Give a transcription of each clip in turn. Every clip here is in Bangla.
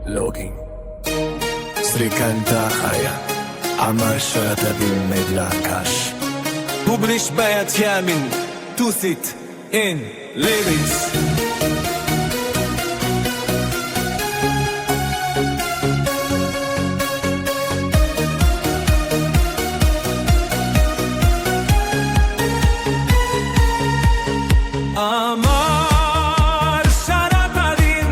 লগিং শ্রীকান্তা হায়া আমার সারাটা দিন মেঘলা আকাশ Publish Bayat Yamin to sit in lyrics আমার সারাটা দিন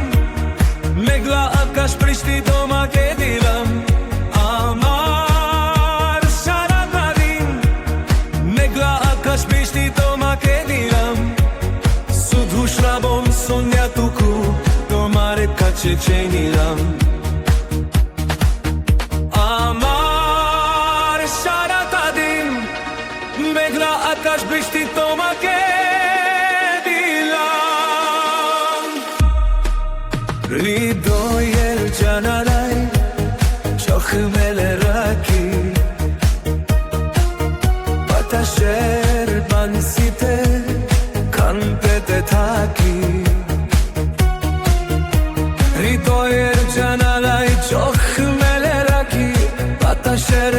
মেঘলা আকাশ বৃষ্টি তোমাকে দিলাম আমার সারাটা দিন মেঘলা আকাশ বৃষ্টি তোমাকে দিলাম শুধু শ্রাবণ সন্ধ্যাটুকু তোমার কাছে চেয়ে নিলাম আমার সারাটা দিন মেঘলা আকাশ বৃষ্টি তোমাকে হৃদয়ের জানালায় চোখ মেলে রাখি বাতাসের বানসিতে কান পেতে থাকি হৃদয়ের জানালায় চোখ মেলে রাখি বাতাসের